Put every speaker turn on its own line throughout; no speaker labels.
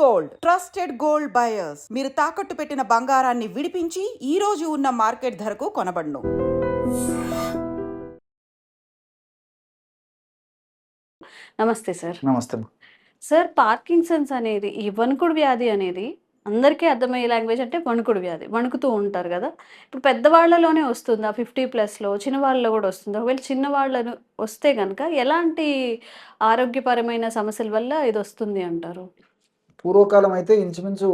Gold trusted gold buyers. మీరు తాకట్టు పెట్టిన బంగారాన్ని విడిపించి ఈ రోజు ఉన్న మార్కెట్ ధరకు కొనబడును.
నమస్తే సార్.
నమస్తే.
సార్, పార్కిన్సన్స్ అనేది ఈ వణుకుడు వ్యాధి అనేది అందరికీ అర్థమయ్యే లాంగ్వేజ్ అంటే వణుకుడు వ్యాధి. వణుకుతూ ఉంటారు కదా! ఇప్పుడు పెద్దవాళ్ళలోనే వస్తుందా? 50+లో చిన్నవాళ్ళలో కూడా వస్తుందా? ఒకవేళ చిన్నవాళ్ళను వస్తే గనక ఎలాంటి ఆరోగ్యపరమైన సమస్యల వల్ల ఇది వస్తుంది అంటారు?
పూర్వకాలం అయితే ఇంచుమించు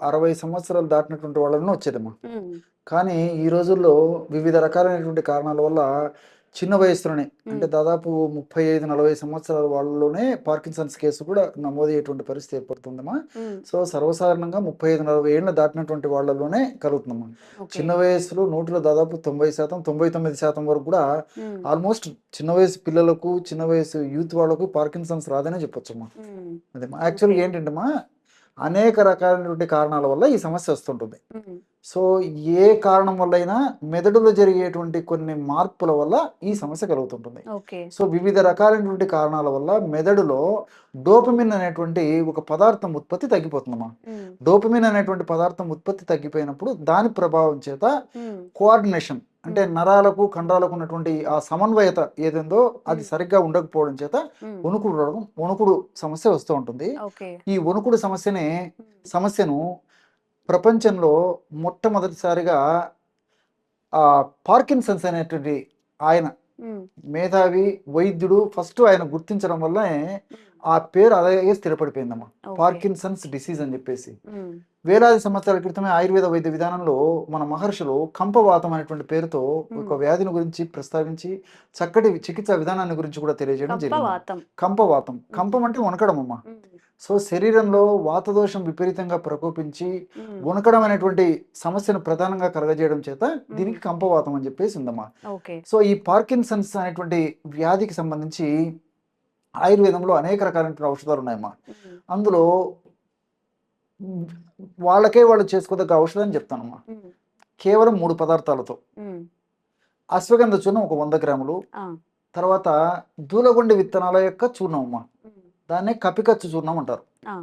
60 సంవత్సరాలు దాటినటువంటి వాళ్ళను వచ్చేదమ్మా.
హ్మ్.
కానీ ఈ రోజుల్లో వివిధ రకాలైనటువంటి కారణాల వల్ల చిన్న వయసులోనే అంటే
హ్మ్.
దాదాపు 35-40 సంవత్సరాల వాళ్ళలోనే పార్కిన్సన్స్ కేసు కూడా నమోదయ్యేటువంటి పరిస్థితి ఏర్పడుతుందమ్మా.
హ్మ్.
సో సర్వసాధారణంగా 35-40 ఏళ్ళు దాటినటువంటి వాళ్ళలోనే కలుగుతుందమ్మా.
ఓకే.
చిన్న వయసులో నూటిలో దాదాపు 90%, 99% వరకు కూడా
హ్మ్.
ఆల్మోస్ట్ చిన్న వయసు పిల్లలకు, చిన్న వయసు యూత్ వాళ్ళకు పార్కిన్సన్స్ రాదనే చెప్పొచ్చమ్మా.
హ్మ్.
అదేమ్మా. యాక్చువల్గా
ఓకే.
ఏంటంటేమ్మా అనేక రకాలైనటువంటి కారణాల వల్ల ఈ సమస్య వస్తుంటుంది.
హ్మ్.
సో ఏ కారణం వల్లైనా మెదడులో జరిగేటువంటి కొన్ని మార్పుల వల్ల ఈ సమస్య కలుగుతుంటుంది.
ఓకే.
సో వివిధ రకాలైనటువంటి కారణాల వల్ల మెదడులో డోపమిన్ అనేటువంటి ఒక పదార్థం ఉత్పత్తి తగ్గిపోతుందమ్మా.
హ్మ్.
డోపమిన్ అనేటువంటి పదార్థం ఉత్పత్తి తగ్గిపోయినప్పుడు దాని ప్రభావం చేత
హ్మ్.
కోఆర్డినేషన్ అంటే నరాలకు కండరాలకు ఉన్నటువంటి ఆ సమన్వయత ఏదేందో అది సరిగ్గా ఉండకపోవడం చేత
హ్మ్.
వణుకుడు సమస్య వస్తూ ఉంటుంది.
ఓకే.
ఈ వణుకుడు సమస్యను ప్రపంచంలో మొట్టమొదటిసారిగా పార్కిన్సన్స్ అనేటువంటి ఆయన
హ్మ్.
మేధావి వైద్యుడు ఫస్ట్ ఆయన గుర్తించడం వల్ల ఆ పేరు అలాగే స్థిరపడిపోయిందమ్మా.
ఓకే.
పార్కిన్సన్స్ డిసీజ్ అని చెప్పేసి
హ్మ్.
వేలాది సంవత్సరాల క్రితమే ఆయుర్వేద వైద్య విధానంలో మన మహర్షులు కంపవాతం అనేటువంటి పేరుతో ఒక వ్యాధిని గురించి ప్రస్తావించి చక్కటి చికిత్సా విధానాన్ని గురించి కూడా తెలియజేయడం జరిగింది.
కంపవాతం.
కంపవాతం, కంపం అంటే వణకడం అమ్మా.
హ్మ్.
సో శరీరంలో వాతదోషం విపరీతంగా ప్రకోపించి
హ్మ్.
వణకడం అనేటువంటి సమస్యను ప్రధానంగా కలగజేయడం చేత దీనికి కంపవాతం అని చెప్పేసి ఉందమ్మా.
ఓకే.
సో ఈ పార్కిన్సన్స్ అనేటువంటి వ్యాధికి సంబంధించి ఆయుర్వేదంలో అనేక రకాలైనటువంటి ఔషధాలు ఉన్నాయమ్మా.
హ్మ్.
అందులో వాళ్ళకే వాళ్ళు చేసుకోదగ్గ ఔషధం అని చెప్తానమ్మా.
హ్మ్.
కేవలం 3 పదార్థాలతో
హ్మ్.
అశ్వగంధ చూర్ణం ఒక 100 గ్రాములు,
ఆ!
తర్వాత దూలగొండి విత్తనాల యొక్క చూర్ణం అమ్మా.
హ్మ్.
దాన్నే కపికచ్చు చూర్ణం అంటారు.
ఆ!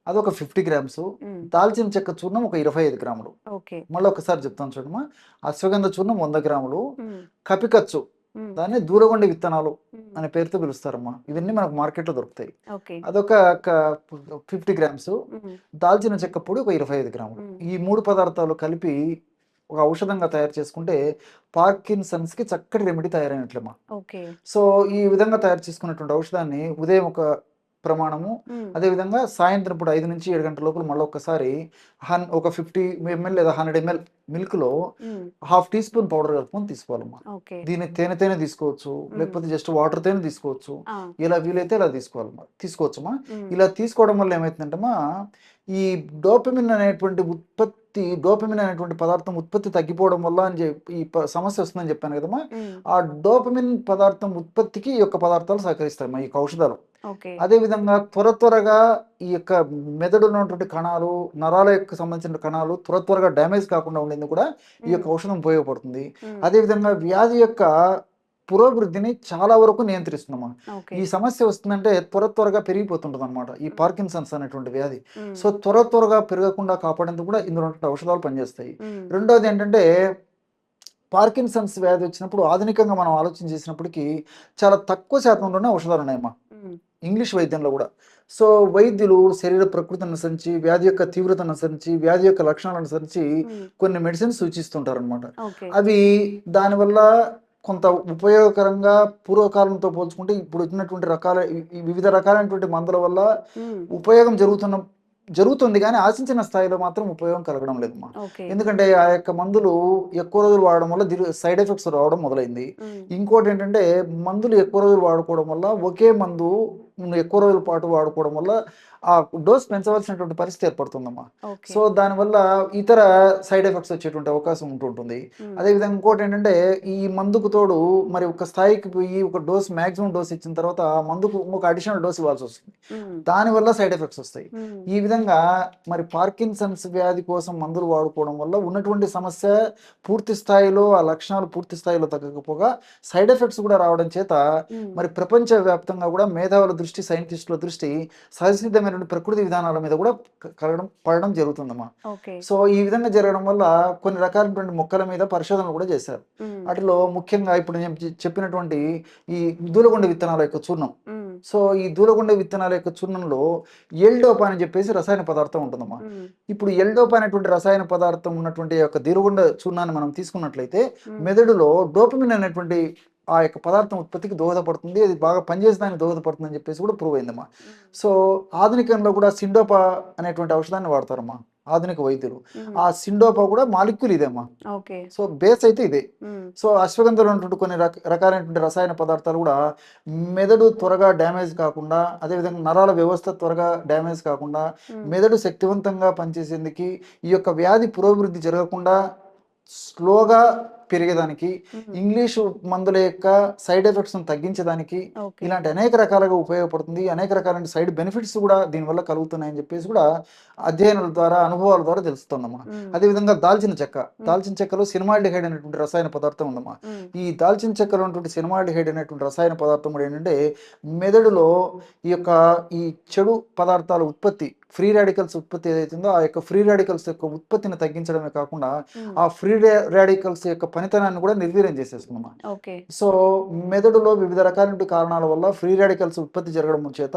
అదొక 50 గ్రామ్స్,
హ్మ్.
దాల్చిన చెక్క చూర్ణం ఒక 25 గ్రాములు.
ఓకే.
మళ్ళీ ఒకసారి చెప్తాను చూడమ్మా. అశ్వగంధ చూర్ణం 100 గ్రాములు,
హ్మ్.
కపికచ్చు
హ్మ్.
దాన్ని దూలగొండి విత్తనాలు
హ్మ్.
అనే పేరుతో పిలుస్తారమ్మా. ఇవన్నీ మనకు మార్కెట్లో దొరుకుతాయి.
ఓకే.
అదొక 50 గ్రామ్స్,
హ్మ్.
దాల్చిన చెక్క పొడి ఒక 25 గ్రాములు.
హ్మ్.
ఈ 3 పదార్థాలు కలిపి ఒక ఔషధంగా తయారు చేసుకుంటే పార్కిన్సన్స్కి చక్కటి రెమెడీ తయారైనట్లేమ్మా.
ఓకే.
సో ఈ విధంగా తయారు చేసుకున్నటువంటి ఔషధాన్ని ఉదయం ఒక ప్రమాణము,
హ్మ్.
అదేవిధంగా సాయంత్రం పూట 5-7 గంటల లోపల మళ్ళీ ఒక్కసారి ఒక 50 ml లేదా 100 ml మిల్క్లో
హ్మ్.
హాఫ్ టీ స్పూన్ పౌడర్ కలుపుకొని తీసుకోవాలమ్మా.
ఓకే.
దీన్ని తేనె తీసుకోవచ్చు, లేకపోతే జస్ట్ వాటర్ తేనె తీసుకోవచ్చు.
ఆ!
ఎలా వీలైతే అలా తీసుకోవచ్చమ్మా.
హ్మ్.
ఇలా తీసుకోవడం వల్ల ఏమవుతుందంటమ్మా, ఈ డోపమిన్ అనేటువంటి పదార్థం ఉత్పత్తి తగ్గిపోవడం వల్ల అని చెప్పి సమస్య వస్తుందని చెప్పాను కదమ్మా.
హ్మ్.
ఆ డోపమిన్ పదార్థం ఉత్పత్తికి ఈ యొక్క పదార్థాలు సహకరిస్తాయమ్మా, ఈ ఔషధాలు.
ఓకే.
అదేవిధంగా త్వరగా ఈ యొక్క మెదడులో ఉన్నటువంటి కణాలు, నరాల యొక్క సంబంధించిన కణాలు త్వరగా డ్యామేజ్ కాకుండా ఉండేందుకు కూడా ఈ యొక్క ఔషధం ఉపయోగపడుతుంది.
హ్మ్.
అదేవిధంగా వ్యాధి యొక్క పురోభివృద్ధిని చాలా వరకు నియంత్రిస్తుందమ్మా.
ఓకే.
ఈ సమస్య వస్తుందంటే త్వరగా పెరిగిపోతుంటుంది అనమాట ఈ పార్కిన్సన్స్ అనేటువంటి వ్యాధి.
హ్మ్.
సో త్వరగా పెరగకుండా కాపాడేందుకు కూడా ఇందులో ఉన్నటువంటి ఔషధాలు పనిచేస్తాయి.
హ్మ్.
రెండోది ఏంటంటే పార్కిన్సన్స్ వ్యాధి వచ్చినప్పుడు ఆధునికంగా మనం ఆలోచన చేసినప్పటికీ చాలా తక్కువ శాతంలోనే ఔషధాలు ఉన్నాయమ్మా
హ్మ్.
ఇంగ్లీష్ వైద్యంలో కూడా. సో వైద్యులు శరీర ప్రకృతిని అనుసరించి, వ్యాధి యొక్క తీవ్రతను అనుసరించి, వ్యాధి యొక్క లక్షణాలను అనుసరించి
హ్మ్.
కొన్ని మెడిసిన్స్ సూచిస్తుంటారనమాట.
ఓకే.
అవి దానివల్ల కొంత ఉపయోగకరంగా పూర్వకాలంతో పోల్చుకుంటే ఇప్పుడు వచ్చినటువంటి ఈ వివిధ రకాలైనటువంటి మందుల వల్ల
హ్మ్.
ఉపయోగం జరుగుతుంది కానీ ఆశించిన స్థాయిలో మాత్రం ఉపయోగం కలగడం లేదమ్మా.
ఓకే.
ఎందుకంటే ఆ యొక్క మందులు ఎక్కువ రోజులు వాడడం వల్ల సైడ్ ఎఫెక్ట్స్ రావడం మొదలైంది.
హ్మ్.
ఇంకోటి ఏంటంటే మందులు ఎక్కువ రోజులు వాడుకోవడం వల్ల ఒకే మందు ఎక్కువ రోజుల పాటు వాడుకోవడం వల్ల ఆ డోస్ పెంచవలసినటువంటి పరిస్థితి ఏర్పడుతుందమ్మా.
ఓకే.
సో దానివల్ల ఇతర సైడ్ ఎఫెక్ట్స్ వచ్చేటువంటి అవకాశం ఉంటుంటుంది.
హ్మ్.
అదేవిధంగా ఇంకోటి ఏంటంటే ఈ మందుకు తోడు మరి ఒక స్థాయికి పోయి ఒక మ్యాక్సిమం డోస్ ఇచ్చిన తర్వాత ఆ మందుకు ఇంకొక అడిషనల్ డోస్ ఇవ్వాల్సి వస్తుంది.
హ్మ్.
దానివల్ల సైడ్ ఎఫెక్ట్స్ వస్తాయి.
హ్మ్.
ఈ విధంగా మరి పార్కిన్సన్స్ వ్యాధి కోసం మందులు వాడుకోవడం వల్ల ఉన్నటువంటి సమస్య పూర్తి స్థాయిలో ఆ లక్షణాలు పూర్తి స్థాయిలో తగ్గకపోగా సైడ్ ఎఫెక్ట్స్ కూడా రావడం చేత
హ్మ్.
మరి ప్రపంచవ్యాప్తంగా కూడా మేధావుల దృష్టి, సైంటిస్టుల దృష్టి సహసిద్ధమైన విపరీతమైనటువంటి ప్రకృతి విధానాల మీద కూడా పడడం జరుగుతుందమ్మా.
ఓకే.
సో ఈ విధంగా జరగడం వల్ల కొన్ని రకాలైనటువంటి మొక్కల మీద పరిశోధనలు కూడా చేశారు. వాటిలో ముఖ్యంగా ఇప్పుడు నేను చెప్పినటువంటి ఈ దూలగుండ విత్తనాల యొక్క చూర్ణం. సో ఈ దూలగుండ విత్తనాల యొక్క చూర్ణంలో ఎల్డోపా అని చెప్పేసి రసాయన పదార్థం ఉంటుందమ్మా. ఇప్పుడు ఎల్డోపా అనేటువంటి రసాయన పదార్థం ఉన్నటువంటి యొక్క దూలగుండ చూర్ణాన్ని మనం తీసుకున్నట్లయితే మెదడులో డోపమిన్ అనేటువంటి ఆ యొక్క పదార్థం ఉత్పత్తికి దోహదపడుతుంది, అది బాగా పనిచేసేదానికి దోహదపడుతుంది అని చెప్పేసి కూడా ప్రూవ్ అయిందమ్మా. సో ఆధునికంలో కూడా సిండోపా అనేటువంటి ఔషధాన్ని వాడతారమ్మా ఆధునిక వైద్యులు. ఆ సిండోపా కూడా మాలిక్యూల్ ఇదేమ్మా. సో బేస్ అయితే ఇదే. సో అశ్వగంధలో ఉన్నటువంటి కొన్ని రకాలైనటువంటి రసాయన పదార్థాలు కూడా మెదడు త్వరగా డ్యామేజ్ కాకుండా, అదేవిధంగా నరాల వ్యవస్థ త్వరగా డ్యామేజ్ కాకుండా, మెదడు శక్తివంతంగా పనిచేసేందుకు, ఈ యొక్క వ్యాధి పురోభివృద్ధి జరగకుండా స్లోగా పెరిగేదానికి, ఇంగ్లీషు మందుల యొక్క సైడ్ ఎఫెక్ట్స్ తగ్గించడానికి ఇలాంటి అనేక రకాలుగా ఉపయోగపడుతుంది. అనేక రకాలైన సైడ్ బెనిఫిట్స్ కూడా దీనివల్ల కలుగుతున్నాయని చెప్పేసి కూడా అధ్యయనాల ద్వారా, అనుభవాల ద్వారా తెలుస్తుందమ్మా. అదేవిధంగా దాల్చిన చెక్కలో సినిమాల్డిహైడ్ అనేటువంటి రసాయన పదార్థం ఉందమ్మా. ఈ దాల్చిన చెక్కలో ఉన్నటువంటి సినిమాల్డిహైడ్ అనేటువంటి రసాయన పదార్థం కూడా ఏంటంటే మెదడులో ఈ చెడు పదార్థాల ఉత్పత్తి, ఫ్రీ రాడికల్స్ ఉత్పత్తి ఏదైతుందో ఆ యొక్క ఫ్రీ రాడికల్స్ యొక్క ఉత్పత్తిని తగ్గించడమే కాకుండా ఆ ఫ్రీ రాడికల్స్ యొక్క పనితనాన్ని కూడా నిర్వీర్యం చేసేస్తుందమ్మా. సో మెదడులో వివిధ రకాల కారణాల వల్ల ఫ్రీ రాడికల్స్ ఉత్పత్తి జరగడం చేత,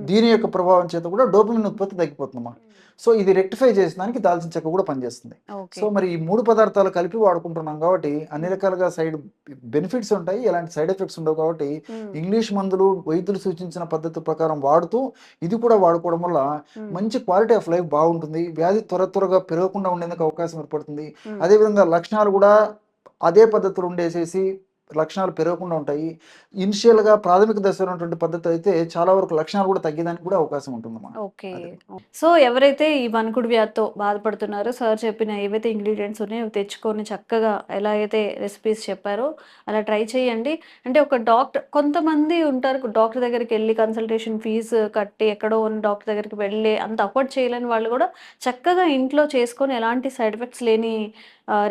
దీని యొక్క ప్రభావం చేత కూడా డోపమిన్ ఉత్పత్తి తగ్గిపోతుందమ్మా. సో ఇది రెక్టిఫై చేసేదానికి దాల్చిన చెక్క కూడా పనిచేస్తుంది. సో మరి ఈ 3 పదార్థాలు కలిపి వాడుకుంటున్నాం కాబట్టి అన్ని రకాలుగా సైడ్ బెనిఫిట్స్ ఉంటాయి, ఎలాంటి సైడ్ ఎఫెక్ట్స్ ఉండవు. కాబట్టి ఇంగ్లీష్ మందులు వైద్యులు సూచించిన పద్ధతి ప్రకారం వాడుతూ ఇది కూడా వాడుకోవడం వల్ల మంచి క్వాలిటీ ఆఫ్ లైఫ్ బాగుంటుంది. వ్యాధి త్వరగా పెరగకుండా ఉండేందుకు అవకాశం ఏర్పడుతుంది. అదేవిధంగా లక్షణాలు కూడా అదే పద్ధతులు ఉండేసేసి లక్షణాలు పెరగకుండా ఉంటాయి. ఇనిషియల్గా ప్రాథమిక దశలో ఉన్నటువంటి పద్ధతి అయితే చాలా వరకు లక్షణాలు కూడా తగ్గడానికి కూడా అవకాశం ఉంటుందమ్మా.
ఓకే. సో ఎవరైతే ఈ వణుకుడు వ్యాధితో బాధపడుతున్నారో సార్ చెప్పిన ఏవైతే ఇంగ్రీడియంట్స్ ఉన్నాయో అవి తెచ్చుకొని చక్కగా ఎలా అయితే రెసిపీస్ చెప్పారో అలా ట్రై చేయండి. అంటే ఒక డాక్టర్, కొంతమంది ఉంటారు డాక్టర్ దగ్గరికి వెళ్ళి కన్సల్టేషన్ ఫీజు కట్టి ఎక్కడో ఉన్న డాక్టర్ దగ్గరికి వెళ్ళి అంత అఫోర్డ్ చేయలేని వాళ్ళు కూడా చక్కగా ఇంట్లో చేసుకొని ఎలాంటి సైడ్ ఎఫెక్ట్స్ లేని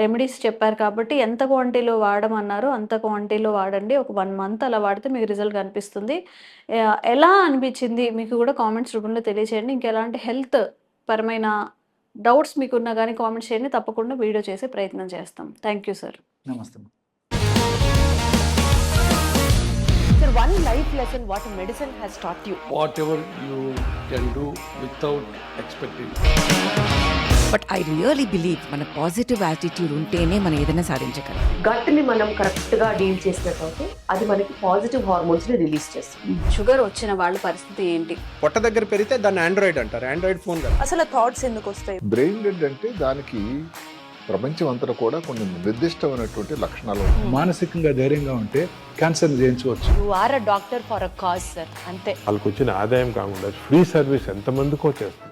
రెమెడీస్ చెప్పారు. కాబట్టి ఎంత క్వాంటిటీలో వాడమన్నారో అంత క్వాంటిటీలో వాడండి. ఒక 1 మంత్ అలా వాడితే మీకు రిజల్ట్ కనిపిస్తుంది. ఎలా అనిపించింది మీకు కూడా కామెంట్స్ రూపంలో తెలియచేయండి. ఇంకెలాంటి హెల్త్ పరమైన డౌట్స్ మీకున్నా కానీ కామెంట్స్ చేయండి. తప్పకుండా వీడియో చేసే ప్రయత్నం చేస్తాం. Thank you sir.
నమస్తే.
Sir, one life lesson what medicine has taught you.
Whatever you can do without expecting.
But I really believe మన పాజిటివ్ యాటిట్యూడ్ ఉంటేనే మనం ఏదైనా సాధించగలం.
గట్ ని మనం కరెక్ట్ గా డీల్ చేసినట్లయితే అది మనకి పాజిటివ్ హార్మోన్స్ ని రిలీజ్ చేస్తుంది.
షుగర్ వచ్చిన వాళ్ళ పరిస్థితి ఏంటి?
పొట్ట దగ్గర పెరిగితే దాన్ని ఆండ్రాయిడ్ అంటారు, ఆండ్రాయిడ్ ఫోన్ కాదు.
అసలు థాట్స్ ఎందుకు వస్తాయి?
బ్రెయిన్ డెడ్ అంటే దానికి ప్రపంచం అంతా కూడా కొన్ని నిర్దిష్టమైనటువంటి లక్షణాలు ఉంటాయి.
మానసికంగా ధైర్యంగా ఉంటే క్యాన్సర్ జయించవచ్చు.
You are a doctor for a cause sir, అంతే.
వాళ్ళకి వచ్చిన ఆదాయం కాకుండా ఫ్రీ సర్వీస్ ఎంతమందికో చేస్తుంది.